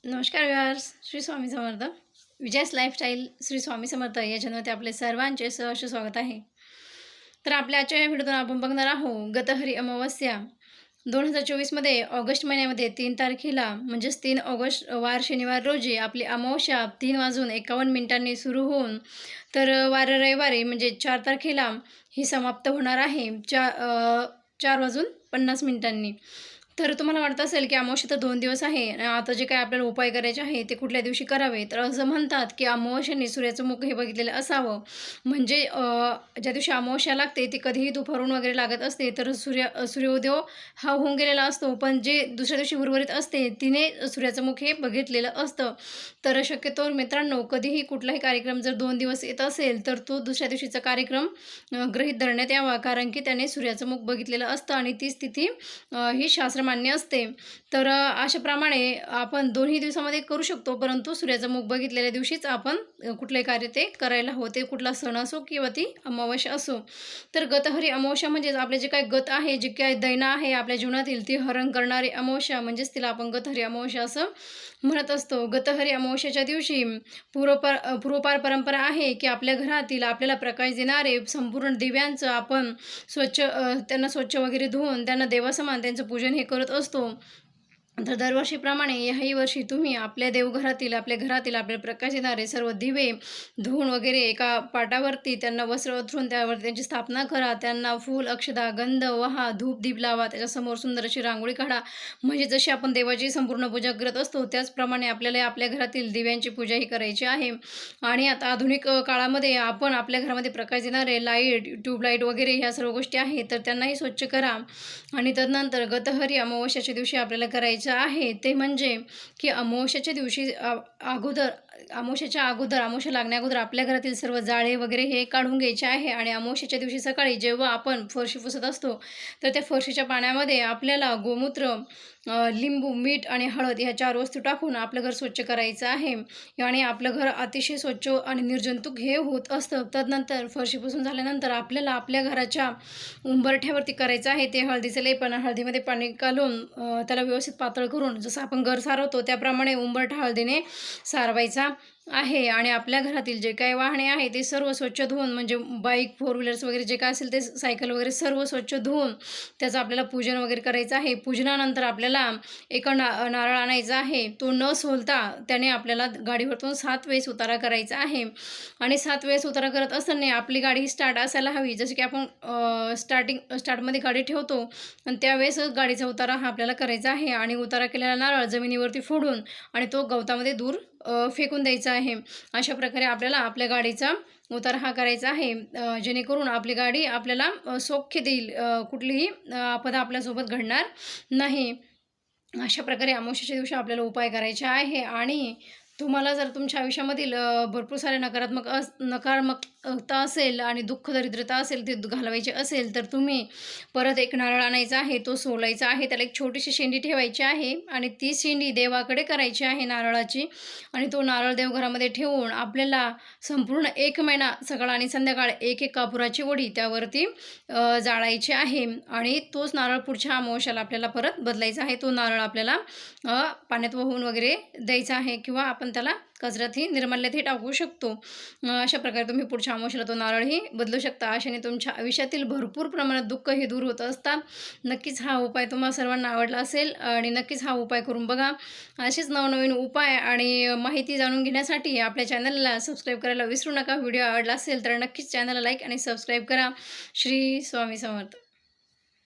नमस्कार viewers, Shri Swami Samarth. Vijay's lifestyle Shri Swami Samarth या चॅनलमध्ये आपले सर्वांचे सहर्ष स्वागत आहे. तर आपल्या आजच्या या व्हिडिओतून आपण बघणार आहोत गतहरी अमावस्या 2024मध्ये ऑगस्ट महिन्यामध्ये 3 तारखेला म्हणजेच 3 ऑगस्ट वार शनिवार रोजी आपली अमावस्या 3:51 सुरू होऊन तर वार रविवारी म्हणजे 4 तारखेला ही समाप्त होणार आहे 4:50 तर तुम्हाला वाटत असेल की अमावस्या तर 2 दिवस आहे, आता जे काय आपल्याला उपाय करायचे आहे ते कुठल्या दिवशी करावे. तर असं म्हणतात की अमावस्येने सूर्याचं मुख हे बघितलेलं असावं, म्हणजे ज्या दिवशी अमावस्या लागते ती कधीही दुपारून वगैरे लागत असते तर सूर्योदय हा होऊन गेलेला असतो, पण जे दुसऱ्या दिवशी उर्वरित असते तिने सूर्याचं मुख हे बघितलेलं असतं. तर शक्यतोवर मित्रांनो, कधीही कुठलाही कार्यक्रम जर 2 दिवस येत असेल तर तो दुसऱ्या दिवशीचा कार्यक्रम गृहीत धरण्यात यावा, कारण की त्याने सूर्याचं मुख बघितलेलं असतं आणि ती स्थिती ही शास्त्र मान्य असते. तर अशाप्रमाणे आपण दोन्ही दिवसामध्ये करू शकतो, परंतु सूर्याचं मुख बघितलेल्या दिवशीच आपण कुठले कार्य ते करायला हवं, ते कुठला सण असो किंवा ती अमावस्या असो. तर गतहरी अमावस्या म्हणजेच आपले जे काय गत आहे, जे काय दैना आहे आपल्या जीवनातील ती हरण करणारी अमावस्या, म्हणजेच तिला आपण गतहरी अमावस्या असं म्हणत असतो. गतहरी अमावस्येच्या दिवशी पूर्वपार परंपरा आहे की आपल्या घरातील आपल्याला प्रकाश देणारे संपूर्ण दिव्यांचं आपण त्यांना स्वच्छ वगैरे धुवून त्यांना देवासमान त्यांचं पूजन हे करत असतो. तर दरवर्षीप्रमाणे ह्याही वर्षी तुम्ही आपल्या देवघरातील आपल्या आपल्याला प्रकाश देणारे सर्व दिवे धुवून वगैरे एका पाटावरती त्यांना वस्त्र उतरून त्यावर त्यांची स्थापना करा. त्यांना फूल, अक्षदा, गंध वहा, धूप दीप लावा, त्याच्यासमोर सुंदर अशी रांगोळी काढा. म्हणजे जशी आपण देवाची संपूर्ण पूजा करत असतो त्याचप्रमाणे आपल्याला आपल्या घरातील दिव्यांची पूजाही करायची आहे. आणि आता आधुनिक काळामध्ये आपण आपल्या घरामध्ये प्रकाश देणारे लाईट, ट्यूबलाईट वगैरे ह्या सर्व गोष्टी आहेत, तर त्यांनाही स्वच्छ करा. आणि तदनंतर गतहरी अमावस्याच्या दिवशी आपल्याला करायचे आहे ते म्हणजे की अमावस्याच्या दिवशी अमावस्या लागण्याअगोदर आपल्या घरातील सर्व जाळे वगैरे हे काढून घ्यायचे आहे. आणि अमावस्याच्या दिवशी सकाळी जेव्हा आपण फरशी पुसत असतो तर त्या फरशीच्या पाण्यामध्ये आपल्याला गोमूत्र, लिंबू, मीठ आणि हळद ह्या 4 वस्तू टाकून आपलं घर स्वच्छ करायचं आहे. आणि आपलं घर अतिशय स्वच्छ आणि निर्जंतुक हे होत असतं. तदनंतर फरशी पुसून झाल्यानंतर आपल्याला आपल्या घराच्या उंबरठ्यावरती करायचं आहे ते हळदीचं लेपन. हळदीमध्ये पाणी घालून त्याला व्यवस्थित पातळ करून जसं आपण घर सारवतो त्याप्रमाणे उंबरठा हळदीने सारवायचा आहे. आणि आपल्या घरातील जे काही वाहने आहे ते सर्व स्वच्छ धुवून, म्हणजे बाईक, 4 व्हीलर्स वगैरे जे काय असेल ते सायकल वगैरे सर्व स्वच्छ धुवून त्याचं आपल्याला पूजन वगैरे करायचं आहे. पूजनानंतर आपल्याला एक नारळ आणायचा आहे. तो न सोलता त्याने आपल्याला गाडीवरतून 7 वेळेस उतारा करायचा आहे. आणि 7 वेळेस उतारा करत असताना आपली गाडी स्टार्ट असायला हवी, जसं की आपण स्टार्टमध्ये गाडी ठेवतो आणि त्यावेळेस गाडीचा उतारा हा आपल्याला करायचा आहे. आणि उतारा केलेला नारळ जमिनीवरती फोडून आणि तो गवतामध्ये दूर फेकून द्यायचा आहे. अशा प्रकारे आपल्याला आपल्या गाडीचा उतारा हा करायचा आहे, जेणेकरून आपली गाडी आपल्याला सौख्य देईल, कुठलीही आपदा आपल्यासोबत घडणार नाही. अशा प्रकारे अमावस्येच्या दिवशी आपल्याला उपाय करायचे आहे. आणि तुम्हाला जर तुमच्या आयुष्यामधील भरपूर सारे नकारात्मकता असेल आणि दुःख दरिद्रता असेल ते घालवायचे असेल तर तुम्ही परत एक नारळ आणायचा आहे, तो सोलायचा आहे, त्याला एक छोटीशी शेंडी ठेवायची आहे आणि ती शेंडी देवाकडे करायची आहे नारळाची. आणि तो नारळ देवघरामध्ये ठेवून आपल्याला संपूर्ण 1 महिना सकाळ आणि संध्याकाळ एक कापुराची वडी त्यावरती जाळायची आहे. आणि तोच नारळ पुढच्या अमावस्याला आपल्याला परत बदलायचा आहे. तो नारळ आपल्याला पाण्यात वाहून वगैरे द्यायचा आहे किंवा आपण त्याला कचऱ्यातही निर्माल्यातही टाकू शकतो. अशा प्रकारे तुम्ही पुढच्या अमावस्येला तो नारळही बदलू शकता. अशाने तुमच्या आयुष्यातील भरपूर प्रमाणात दुःख हे दूर होत असतात. नक्कीच हा उपाय तुम्हाला सर्वांना आवडला असेल आणि नक्कीच हा उपाय करून बघा. असेच नवनवीन उपाय आणि माहिती जाणून घेण्यासाठी आपल्या चॅनलला सबस्क्राईब करायला विसरू नका. व्हिडिओ आवडला असेल तर नक्कीच चॅनलला लाईक आणि सबस्क्राईब करा. श्री स्वामी समर्थ.